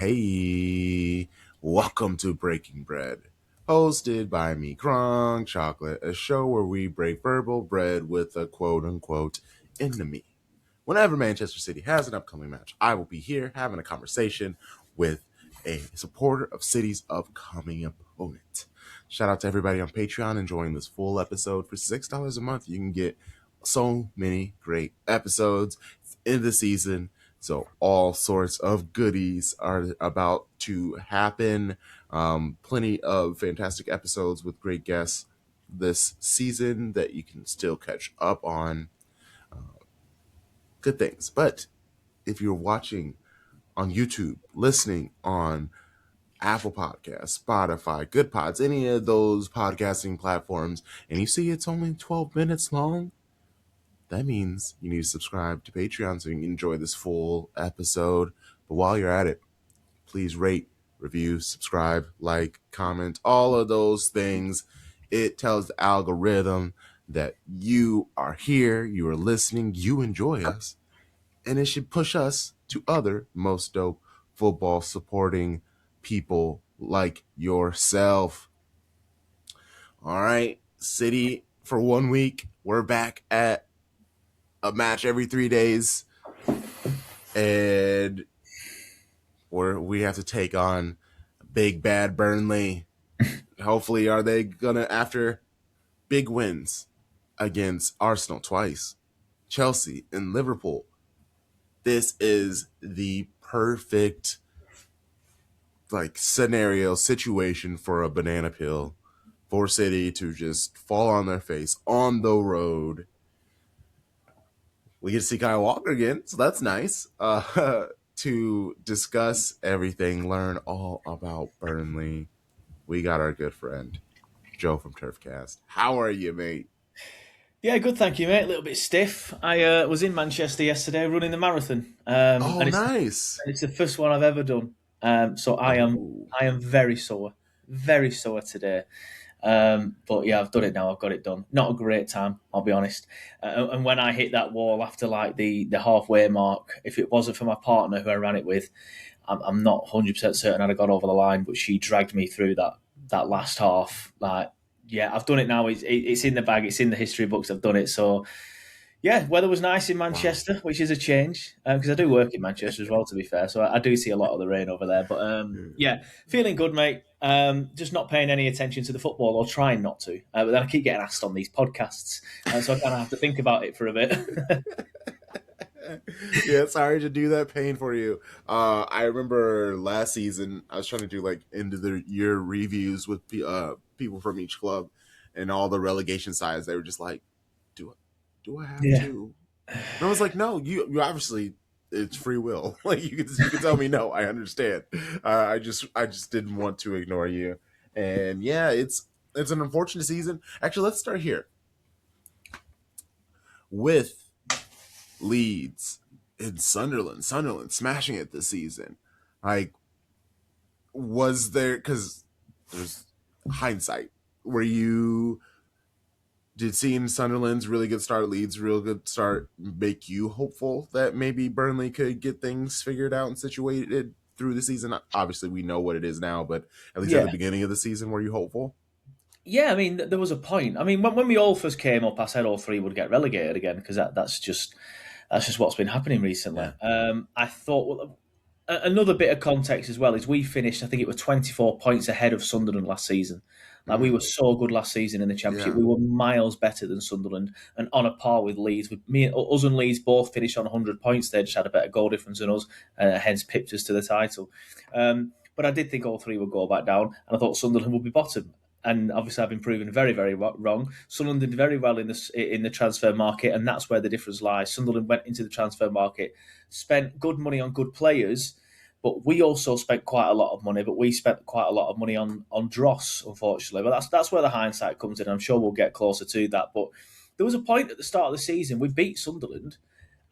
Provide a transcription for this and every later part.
Hey, welcome to Breaking Bread, hosted by me, Kronk Chocolate, a show where we break verbal bread with a quote-unquote enemy. Whenever Manchester City has an upcoming match, I will be here having a conversation with a supporter of City's upcoming opponent. Shout out to everybody on Patreon enjoying this full episode. For $6 a month, you can get so many great episodes in the season. So all sorts of goodies are about to happen. Plenty of fantastic episodes with great guests this season that you can still catch up on. Good things. But if you're watching on YouTube, listening on Apple Podcasts, Spotify, Good Pods, any of those podcasting platforms, and you see it's only 12 minutes long, that means you need to subscribe to Patreon so you can enjoy this full episode. But while you're at it, please rate, review, subscribe, like, comment, all of those things. It tells the algorithm that you are here, you are listening, you enjoy us, and it should push us to other most dope football supporting people like yourself. All right, City, for 1 week, we're back at a match every 3 days, and we have to take on big bad Burnley. Hopefully, are they gonna, after big wins against Arsenal twice, Chelsea and Liverpool, this is the perfect scenario situation for a banana peel for City to just fall on their face on the road. We get to see Kyle Walker again, so that's nice. To discuss everything, learn all about Burnley, we got our good friend Joe from Turfcast. How are you, mate? Yeah, good, thank you, mate. A little bit stiff. I was in Manchester yesterday running the marathon, Oh, nice. and it's the first one I've ever done. So Oh, I am very sore today. But yeah, I've done it now. I've got it done. Not a great time, I'll be honest. And when I hit that wall after like the halfway mark, if it wasn't for my partner who I ran it with, I'm not 100% certain I'd have got over the line. But she dragged me through that last half. Like, yeah, I've done it now. It's in the bag. It's in the history books. I've done it. So yeah, weather was nice in wow. Manchester, which is a change because I do work in Manchester as well. To be fair, so I do see a lot of the rain over there. But yeah, feeling good, mate. Just not paying any attention to the football or trying not to. But then I keep getting asked on these podcasts, so I kind of have to think about it for a bit. Yeah, sorry to do that pain for you. I remember last season I was trying to do end of the year reviews with people from each club, and all the relegation sides. They were just like, "Do I, do I have Yeah. to?" And I was like, "No, you obviously it's free will. Like you can tell me no. I understand. I just didn't want to ignore you. And yeah, it's an unfortunate season. Actually, let's start here with Leeds and Sunderland. Sunderland smashing it this season. Like, was there, because there's hindsight, were you, did seeing Sunderland's really good start, Leeds' real good start, make you hopeful that maybe Burnley could get things figured out and situated through the season? Obviously, we know what it is now, but at least at the Yeah. beginning of the season, were you hopeful? Yeah, I mean, there was a point. I mean, when we all first came up, I said all three would get relegated again because that's just what's been happening recently. Yeah. I thought another bit of context as well is we finished, I think it was 24 points ahead of Sunderland last season. Like we were so good last season in the Championship. Yeah. We were miles better than Sunderland and on a par with Leeds. Us and Leeds both finished on 100 points. They just had a better goal difference than us, hence pipped us to the title. But I did think all three would go back down, and I thought Sunderland would be bottom. And obviously, I've been proven very, very wrong. Sunderland did very well in the transfer market, and that's where the difference lies. Sunderland went into the transfer market, spent good money on good players, but we also spent quite a lot of money. But we spent quite a lot of money on dross, unfortunately. But that's where the hindsight comes in. I'm sure we'll get closer to that. But there was a point at the start of the season we beat Sunderland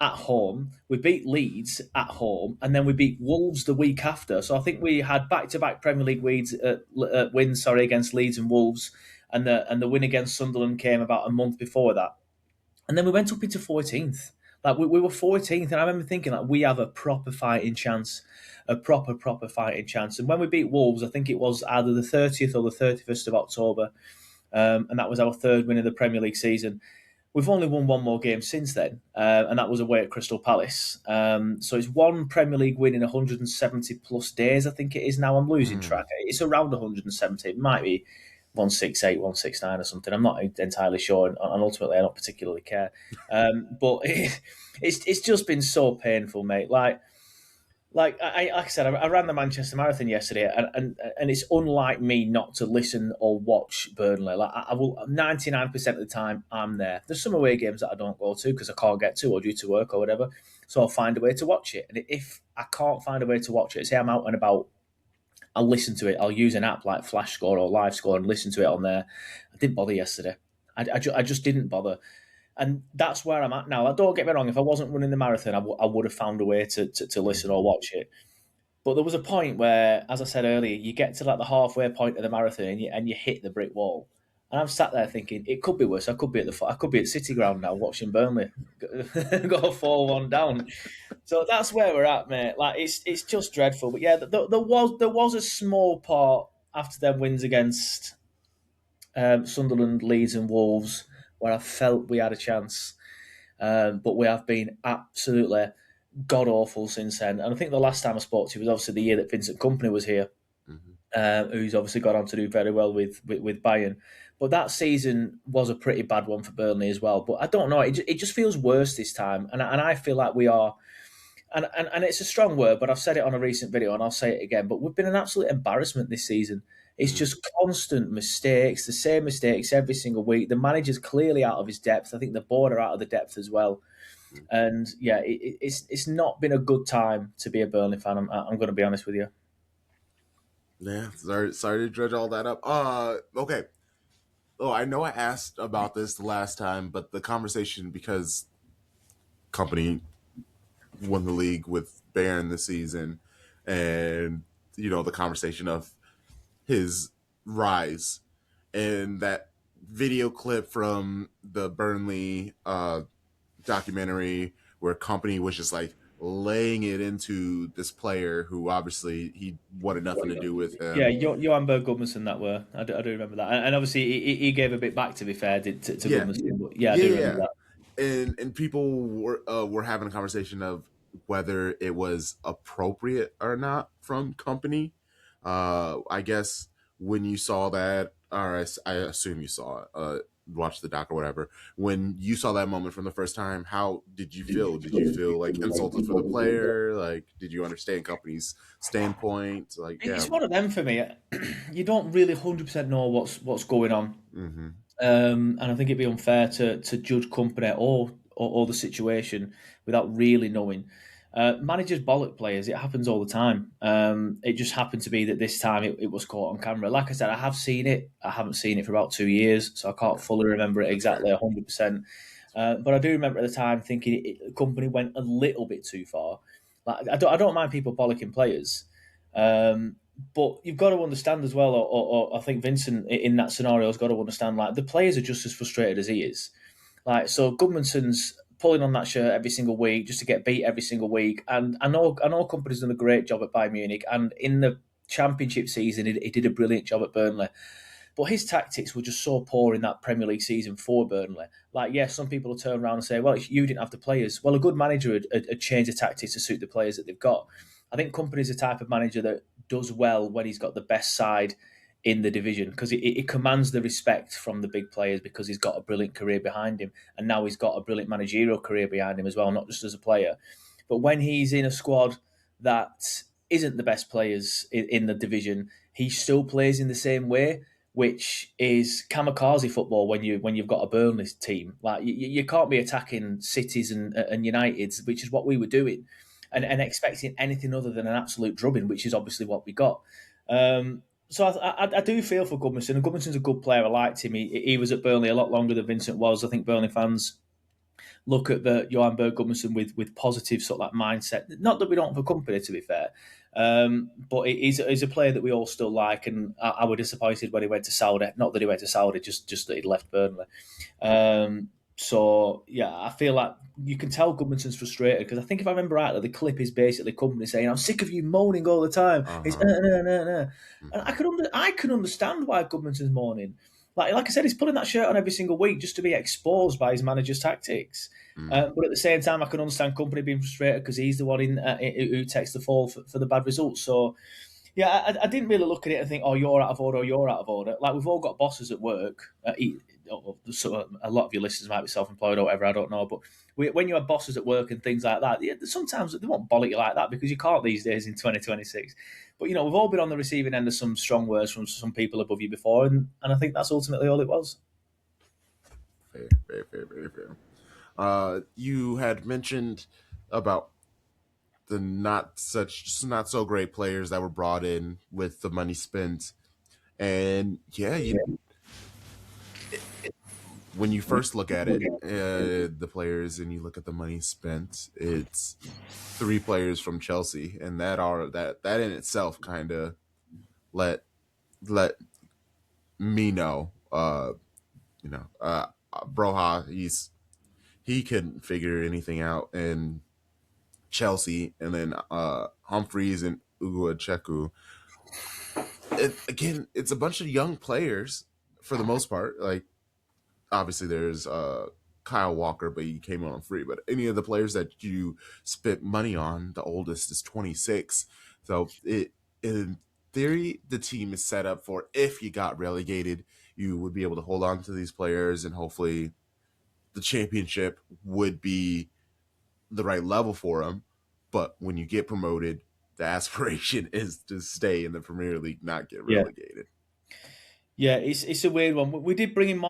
at home. We beat Leeds at home, and then we beat Wolves the week after. So I think we had back-to-back Premier League wins against Leeds and Wolves, and the win against Sunderland came about a month before that. And then we went up into 14th. Like we were 14th, and I remember thinking like we have a proper fighting chance, a proper fighting chance. And when we beat Wolves, I think it was either the 30th or the 31st of October, and that was our third win of the Premier League season. We've only won one more game since then, and that was away at Crystal Palace. So it's one Premier League win in 170 plus days, I think it is now. I'm losing track. It's around 170. It might be 168, 169 or something. I'm not entirely sure, and ultimately I don't particularly care. But it's just been so painful, mate. Like I said, I ran the Manchester Marathon yesterday, and it's unlike me not to listen or watch Burnley. Like I will 99% of the time I'm there. There's some away games that I don't go to because I can't get to or due to work or whatever. So I'll find a way to watch it. And if I can't find a way to watch it, say I'm out and about, I'll listen to it. I'll use an app like Flash Score or Live Score and listen to it on there. I didn't bother yesterday. I just didn't bother. And that's where I'm at now. Like, don't get me wrong. If I wasn't running the marathon, I would have found a way to listen or watch it. But there was a point where, as I said earlier, you get to like the halfway point of the marathon and you hit the brick wall. And I'm sat there thinking it could be worse. I could be at City Ground now watching Burnley go 4-1 down. So that's where we're at, mate. Like it's just dreadful. But yeah, there was a small part after their wins against Sunderland, Leeds, and Wolves where I felt we had a chance. But we have been absolutely god awful since then. And I think the last time I spoke to you was obviously the year that Vincent Kompany was here, who's obviously gone on to do very well with Bayern. But that season was a pretty bad one for Burnley as well. But I don't know, it just feels worse this time. And I feel like we are, and it's a strong word, but I've said it on a recent video and I'll say it again, but we've been an absolute embarrassment this season. It's just constant mistakes, the same mistakes every single week. The manager's clearly out of his depth. I think the board are out of the depth as well. And yeah, it's not been a good time to be a Burnley fan. I'm going to be honest with you. Yeah, sorry to dredge all that up. Okay. Oh, I know I asked about this the last time, but the conversation, because Kompany won the league with Bayern this season, and the conversation of his rise and that video clip from the Burnley documentary where Kompany was just like laying it into this player who obviously he wanted nothing to do with Yeah, him. Johan Berg Gudmundsson that were. I do remember that. And obviously he gave a bit back, to be fair, to Yeah, Gudmundsson. But yeah, I yeah, do remember yeah. that. And people were having a conversation of whether it was appropriate or not from Kompany. I guess when you saw that, or I assume you saw it, watched the doc or whatever. When you saw that moment from the first time, how did you feel? Did you feel like insulted for the player? Like, did you understand Kompany's standpoint? Like, yeah. It's one of them for me. You don't really 100% know what's going on. Mm-hmm. And I think it'd be unfair to judge Kompany or the situation without really knowing. Managers bollock players. It happens all the time. It just happened to be that this time it was caught on camera. Like I said, I have seen it. I haven't seen it for about 2 years, so I can't fully remember it That's fair. exactly 100%. But I do remember at the time thinking Kompany went a little bit too far. Like I don't mind people bollocking players. But you've got to understand as well, or I think Vincent in that scenario has got to understand, like the players are just as frustrated as he is. Like so, Gudmundsson's pulling on that shirt every single week just to get beat every single week. And I know Kompany's done a great job at Bayern Munich, and in the Championship season, he did a brilliant job at Burnley. But his tactics were just so poor in that Premier League season for Burnley. Like, yes, some people will turn around and say, well, you didn't have the players. Well, a good manager had changed the tactics to suit the players that they've got. I think Kompany's the type of manager that does well when he's got the best side in the division because it commands the respect from the big players because he's got a brilliant career behind him. And now he's got a brilliant managerial career behind him as well, not just as a player. But when he's in a squad that isn't the best players in the division, he still plays in the same way, which is kamikaze football when you've got a Burnley team. Like you can't be attacking cities and Uniteds, which is what we were doing, and expecting anything other than an absolute drubbing, which is obviously what we got. So I do feel for Gudmundsson, and Gudmundsson's a good player. I liked him. He was at Burnley a lot longer than Vincent was. I think Burnley fans look at the Johan Berg Gudmundsson with positive sort of like mindset. Not that we don't have a Kompany, to be fair, but he's a player that we all still like. And I was disappointed when he went to Saudi. Not that he went to Saudi, just that he left Burnley. So yeah, I feel like you can tell Goodmanson's frustrated because I think if I remember rightly, the clip is basically Kompany saying, "I'm sick of you moaning all the time." It's Uh-huh. and Hmm. I can understand why Goodmanson's moaning. Like I said, he's pulling that shirt on every single week just to be exposed by his manager's tactics. Hmm. But at the same time, I can understand Kompany being frustrated because he's the one who takes the fall for the bad results. So yeah, I didn't really look at it and think, oh, you're out of order or you're out of order. Like, we've all got bosses at work. So a lot of your listeners might be self employed or whatever, I don't know. But when you have bosses at work and things like that, yeah, sometimes they won't bollock you like that because you can't these days in 2026. But, we've all been on the receiving end of some strong words from some people above you before. And I think that's ultimately all it was. Fair, fair, fair, very fair. You had mentioned about the not so great players that were brought in with the money spent, and yeah, when you first look at it, the players, and you look at the money spent, it's three players from Chelsea, and that in itself kind of let let me know, Broha, he couldn't figure anything out, and Chelsea, and then Humphreys and Ugo Cheku. Again, it's a bunch of young players for the most part. Like, obviously there's Kyle Walker, but he came on free. But any of the players that you spent money on, the oldest is 26. So in theory, the team is set up for, if you got relegated, you would be able to hold on to these players, and hopefully the championship would be the right level for them. But when you get promoted, the aspiration is to stay in the Premier League, not get Yeah. relegated. Yeah, it's a weird one. We did bring in